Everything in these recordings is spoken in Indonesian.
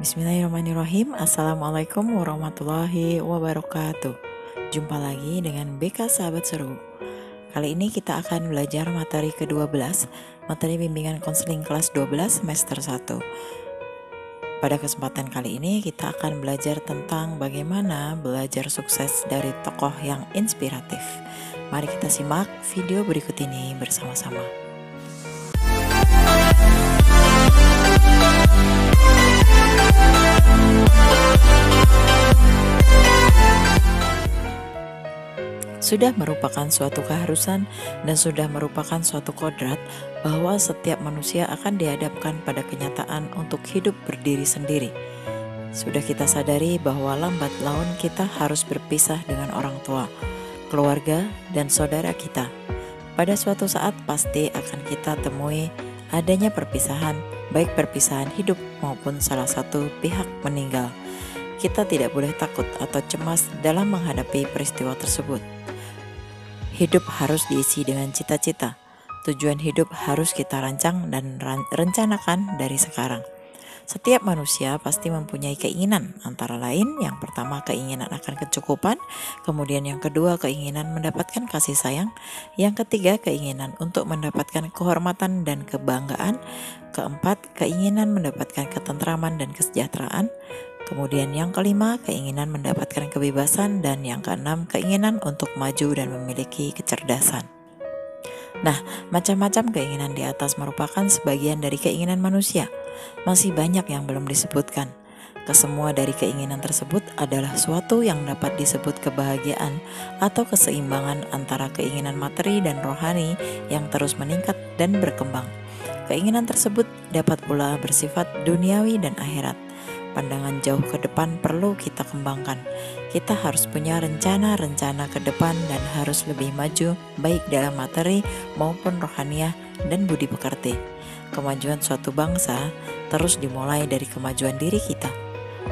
Bismillahirrahmanirrahim. Assalamualaikum warahmatullahi wabarakatuh. Jumpa lagi dengan BK Sahabat Seru. Kali ini kita akan belajar materi ke-12, materi bimbingan konseling kelas 12 semester 1. Pada kesempatan kali ini kita akan belajar tentang bagaimana belajar sukses dari tokoh yang inspiratif. Mari kita simak video berikut ini bersama-sama. Sudah merupakan suatu keharusan dan sudah merupakan suatu kodrat bahwa setiap manusia akan dihadapkan pada kenyataan untuk hidup berdiri sendiri. Sudah kita sadari bahwa lambat laun kita harus berpisah dengan orang tua, keluarga, dan saudara kita. Pada suatu saat pasti akan kita temui adanya perpisahan, baik perpisahan hidup maupun salah satu pihak meninggal. Kita tidak boleh takut atau cemas dalam menghadapi peristiwa tersebut. Hidup harus diisi dengan cita-cita. Tujuan hidup harus kita rancang dan rencanakan dari sekarang. Setiap manusia pasti mempunyai keinginan, antara lain yang pertama keinginan akan kecukupan, kemudian yang kedua keinginan mendapatkan kasih sayang, yang ketiga keinginan untuk mendapatkan kehormatan dan kebanggaan, keempat keinginan mendapatkan ketentraman dan kesejahteraan, kemudian yang kelima keinginan mendapatkan kebebasan, dan yang keenam keinginan untuk maju dan memiliki kecerdasan. Nah, macam-macam keinginan di atas merupakan sebagian dari keinginan manusia. Masih banyak yang belum disebutkan. Kesemua dari keinginan tersebut adalah suatu yang dapat disebut kebahagiaan atau keseimbangan antara keinginan materi dan rohani yang terus meningkat dan berkembang. Keinginan tersebut dapat pula bersifat duniawi dan akhirat. Pandangan jauh ke depan perlu kita kembangkan. Kita harus punya rencana-rencana ke depan dan harus lebih maju baik dalam materi maupun rohaniah dan budi pekerti. Kemajuan suatu bangsa terus dimulai dari kemajuan diri kita.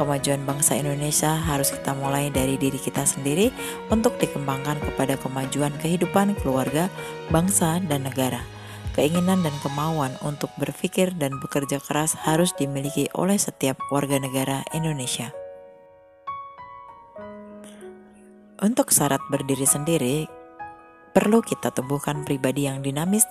Kemajuan bangsa Indonesia harus kita mulai dari diri kita sendiri untuk dikembangkan kepada kemajuan kehidupan keluarga, bangsa, dan negara. Keinginan dan kemauan untuk berpikir dan bekerja keras harus dimiliki oleh setiap warga negara Indonesia. Untuk syarat berdiri sendiri, perlu kita tumbuhkan pribadi yang dinamis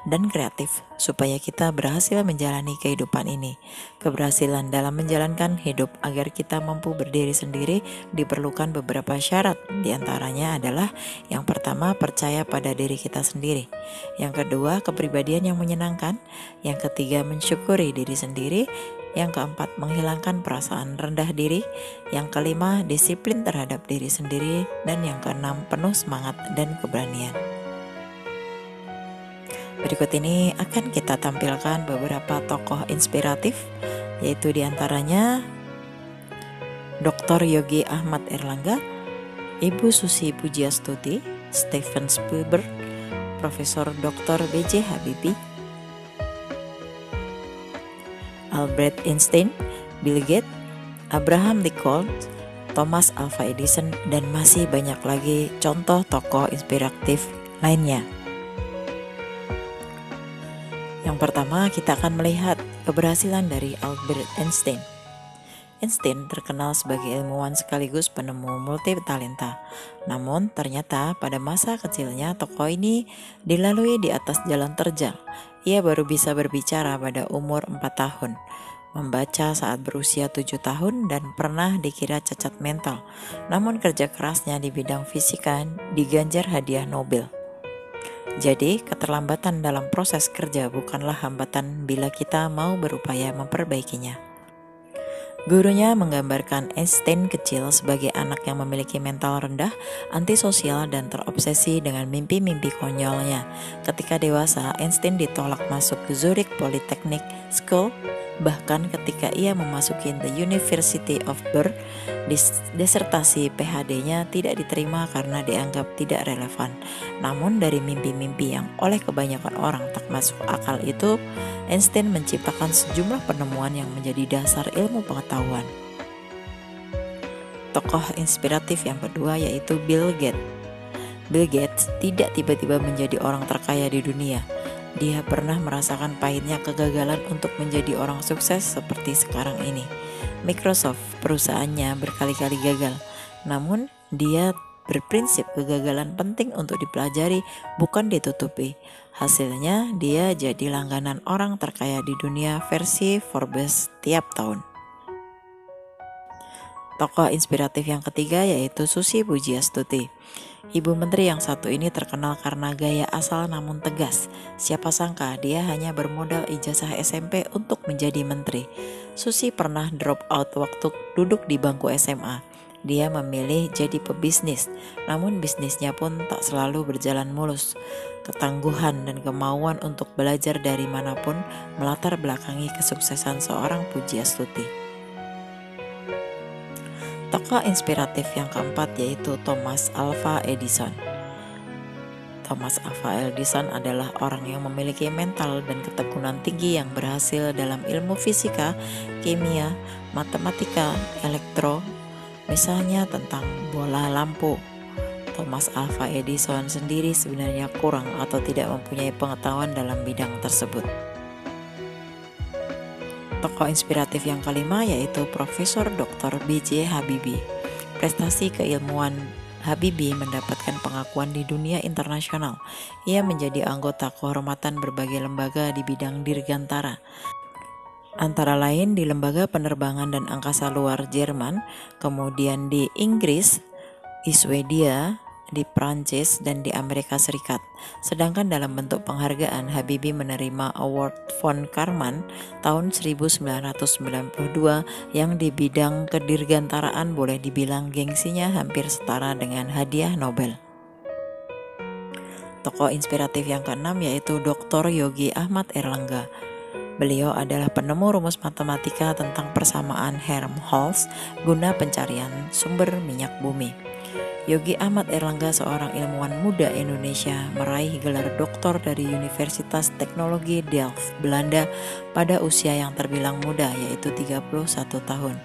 dan kreatif supaya kita berhasil menjalani kehidupan ini. Keberhasilan dalam menjalankan hidup agar kita mampu berdiri sendiri diperlukan beberapa syarat. Di antaranya adalah yang pertama, percaya pada diri kita sendiri. Yang kedua, kepribadian yang menyenangkan. Yang ketiga, mensyukuri diri sendiri. Yang keempat, menghilangkan perasaan rendah diri. Yang kelima, disiplin terhadap diri sendiri. Dan yang keenam, penuh semangat dan keberanian. Berikut ini akan kita tampilkan beberapa tokoh inspiratif, yaitu diantaranya Dr. Yogi Ahmad Erlangga, Ibu Susi Pujiastuti, Steven Spielberg, Profesor Dr. B.J. Habibie, Albert Einstein, Bill Gates, Abraham Lincoln, Thomas Alva Edison, dan masih banyak lagi contoh tokoh inspiratif lainnya. Yang pertama, kita akan melihat keberhasilan dari Albert Einstein. Einstein terkenal sebagai ilmuwan sekaligus penemu multitalenta. Namun ternyata pada masa kecilnya tokoh ini dilalui di atas jalan terjal. Ia baru bisa berbicara pada umur 4 tahun, membaca saat berusia 7 tahun, dan pernah dikira cacat mental. Namun kerja kerasnya di bidang fisika diganjar hadiah Nobel. Jadi, keterlambatan dalam proses kerja bukanlah hambatan bila kita mau berupaya memperbaikinya. Gurunya menggambarkan Einstein kecil sebagai anak yang memiliki mental rendah, antisosial, dan terobsesi dengan mimpi-mimpi konyolnya. Ketika dewasa, Einstein ditolak masuk ke Zurich Polytechnic School. Bahkan ketika ia memasuki the University of Bern, disertasi PhD-nya tidak diterima karena dianggap tidak relevan. Namun dari mimpi-mimpi yang oleh kebanyakan orang tak masuk akal itu, Einstein menciptakan sejumlah penemuan yang menjadi dasar ilmu pengetahuan. Tokoh inspiratif yang kedua yaitu Bill Gates. Bill Gates tidak tiba-tiba menjadi orang terkaya di dunia. Dia pernah merasakan pahitnya kegagalan untuk menjadi orang sukses seperti sekarang ini. Microsoft, perusahaannya berkali-kali gagal. Namun, dia berprinsip kegagalan penting untuk dipelajari, bukan ditutupi. Hasilnya, dia jadi langganan orang terkaya di dunia versi Forbes tiap tahun. Tokoh inspiratif yang ketiga yaitu Susi Pujiastuti. Ibu menteri yang satu ini terkenal karena gaya asal namun tegas. Siapa sangka dia hanya bermodal ijazah SMP untuk menjadi menteri. Susi pernah drop out waktu duduk di bangku SMA. Dia memilih jadi pebisnis, namun bisnisnya pun tak selalu berjalan mulus. Ketangguhan dan kemauan untuk belajar dari manapun melatar belakangi kesuksesan seorang Pujiastuti. Tokoh inspiratif yang keempat yaitu Thomas Alva Edison. Thomas Alva Edison adalah orang yang memiliki mental dan ketekunan tinggi yang berhasil dalam ilmu fisika, kimia, matematika, elektro, misalnya tentang bola lampu. Thomas Alva Edison sendiri sebenarnya kurang atau tidak mempunyai pengetahuan dalam bidang tersebut. Tokoh inspiratif yang kelima yaitu Profesor Dr. B.J. Habibie. Prestasi keilmuan Habibie mendapatkan pengakuan di dunia internasional. Ia menjadi anggota kehormatan berbagai lembaga di bidang dirgantara. Antara lain di Lembaga Penerbangan dan Angkasa Luar Jerman, kemudian di Inggris, di Swedia, di Prancis, dan di Amerika Serikat. Sedangkan dalam bentuk penghargaan, Habibie menerima Award von Karman tahun 1992 yang di bidang kedirgantaraan boleh dibilang gengsinya hampir setara dengan hadiah Nobel. Tokoh inspiratif yang keenam yaitu Dr. Yogi Ahmad Erlangga. Beliau adalah penemu rumus matematika tentang persamaan Helmholtz guna pencarian sumber minyak bumi. Yogi Ahmad Erlangga seorang ilmuwan muda Indonesia meraih gelar doktor dari Universitas Teknologi Delft, Belanda pada usia yang terbilang muda yaitu 31 tahun.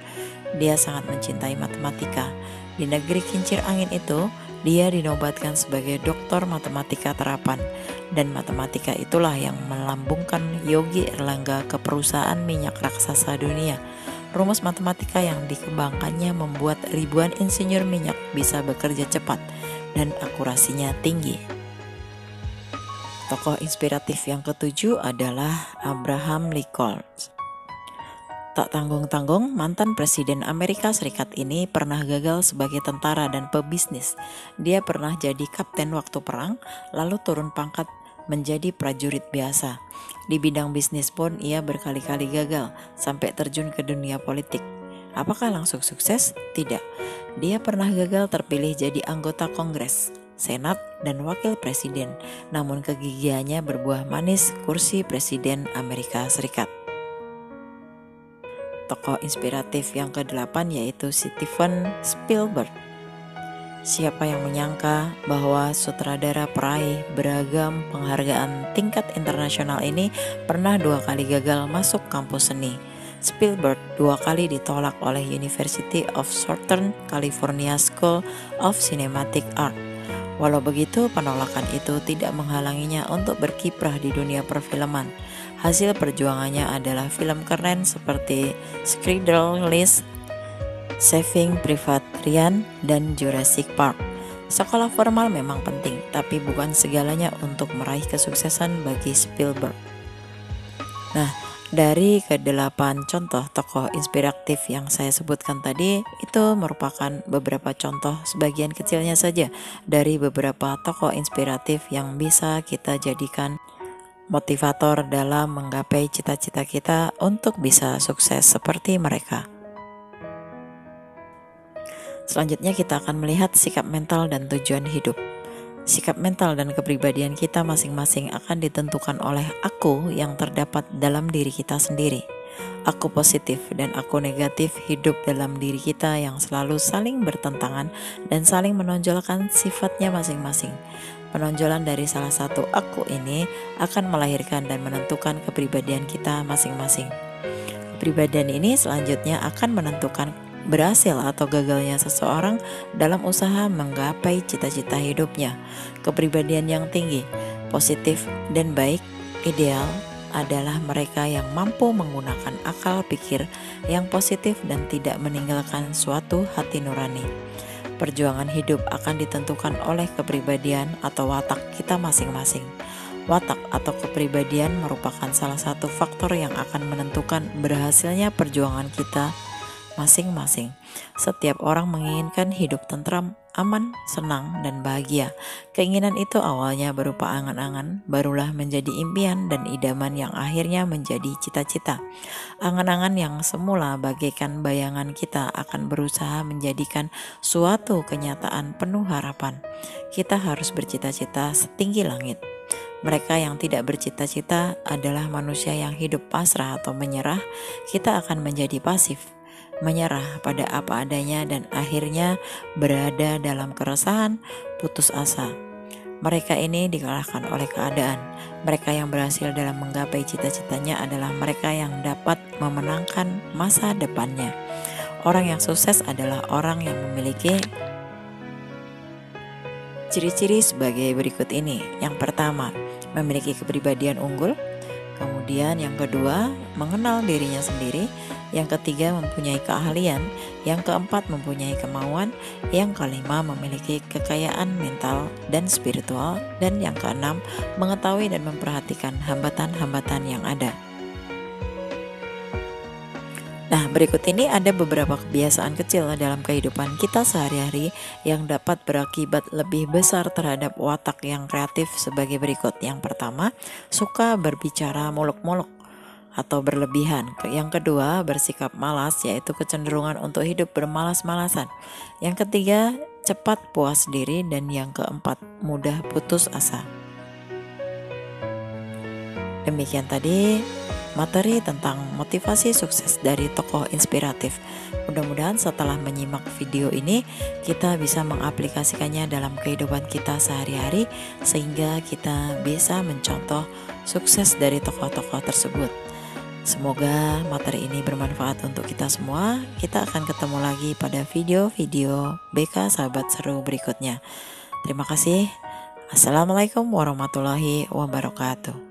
Dia sangat mencintai matematika. Di negeri kincir angin itu, dia dinobatkan sebagai doktor matematika terapan dan matematika itulah yang melambungkan Yogi Erlangga ke perusahaan minyak raksasa dunia. Rumus matematika yang dikembangkannya membuat ribuan insinyur minyak bisa bekerja cepat dan akurasinya tinggi. Tokoh inspiratif yang ketujuh adalah Abraham Lincoln. Tak tanggung-tanggung, mantan Presiden Amerika Serikat ini pernah gagal sebagai tentara dan pebisnis. Dia pernah jadi kapten waktu perang, lalu turun pangkat menjadi prajurit biasa. Di bidang bisnis pun ia berkali-kali gagal sampai terjun ke dunia politik. Apakah langsung sukses? Tidak. Dia pernah gagal terpilih jadi anggota Kongres, Senat, dan Wakil Presiden. Namun kegigihannya berbuah manis kursi Presiden Amerika Serikat. Tokoh inspiratif yang ke-8 yaitu Steven Spielberg. Siapa yang menyangka bahwa sutradara peraih beragam penghargaan tingkat internasional ini pernah 2 kali gagal masuk kampus seni. Spielberg 2 kali ditolak oleh University of Southern California School of Cinematic Art. Walau begitu, penolakan itu tidak menghalanginya untuk berkiprah di dunia perfilman. Hasil perjuangannya adalah film keren seperti Schindler's List, Saving Private Ryan, dan Jurassic Park. Sekolah formal memang penting, tapi bukan segalanya untuk meraih kesuksesan bagi Spielberg. Nah, dari ke-8 contoh tokoh inspiratif yang saya sebutkan tadi, itu merupakan beberapa contoh sebagian kecilnya saja dari beberapa tokoh inspiratif yang bisa kita jadikan motivator dalam menggapai cita-cita kita untuk bisa sukses seperti mereka. Selanjutnya kita akan melihat sikap mental dan tujuan hidup. Sikap mental dan kepribadian kita masing-masing akan ditentukan oleh aku yang terdapat dalam diri kita sendiri. Aku positif dan aku negatif hidup dalam diri kita yang selalu saling bertentangan dan saling menonjolkan sifatnya masing-masing. Penonjolan dari salah satu aku ini akan melahirkan dan menentukan kepribadian kita masing-masing. Kepribadian ini selanjutnya akan menentukan berhasil atau gagalnya seseorang dalam usaha menggapai cita-cita hidupnya. Kepribadian yang tinggi, positif dan baik, ideal, adalah mereka yang mampu menggunakan akal pikir yang positif dan tidak meninggalkan suatu hati nurani. Perjuangan hidup akan ditentukan oleh kepribadian atau watak kita masing-masing. Watak atau kepribadian merupakan salah satu faktor yang akan menentukan berhasilnya perjuangan kita masing-masing. Setiap orang menginginkan hidup tentram, aman, senang, dan bahagia. Keinginan itu awalnya berupa angan-angan, barulah menjadi impian dan idaman yang akhirnya menjadi cita-cita. Angan-angan yang semula bagaikan bayangan kita akan berusaha menjadikan suatu kenyataan penuh harapan. Kita harus bercita-cita setinggi langit. Mereka yang tidak bercita-cita adalah manusia yang hidup pasrah atau menyerah. Kita akan menjadi pasif, menyerah pada apa adanya dan akhirnya berada dalam keresahan, putus asa. Mereka ini dikalahkan oleh keadaan. Mereka yang berhasil dalam menggapai cita-citanya adalah mereka yang dapat memenangkan masa depannya. Orang yang sukses adalah orang yang memiliki ciri-ciri sebagai berikut ini. Yang pertama, memiliki kepribadian unggul. Kemudian yang kedua, mengenal dirinya sendiri. Yang ketiga, mempunyai keahlian. Yang keempat, mempunyai kemauan. Yang kelima, memiliki kekayaan mental dan spiritual. Dan yang keenam, mengetahui dan memperhatikan hambatan-hambatan yang ada. Nah, berikut ini ada beberapa kebiasaan kecil dalam kehidupan kita sehari-hari yang dapat berakibat lebih besar terhadap watak yang kreatif sebagai berikut. Yang pertama, suka berbicara muluk-muluk atau berlebihan. Yang kedua, bersikap malas, yaitu kecenderungan untuk hidup bermalas-malasan. Yang ketiga, cepat puas diri. Dan yang keempat, mudah putus asa. Demikian tadi materi tentang motivasi sukses dari tokoh inspiratif. Mudah-mudahan setelah menyimak video ini kita bisa mengaplikasikannya dalam kehidupan kita sehari-hari sehingga kita bisa mencontoh sukses dari tokoh-tokoh tersebut. Semoga materi ini bermanfaat untuk kita semua. Kita akan ketemu lagi pada video-video BK Sahabat Seru berikutnya. Terima kasih. Assalamualaikum warahmatullahi wabarakatuh.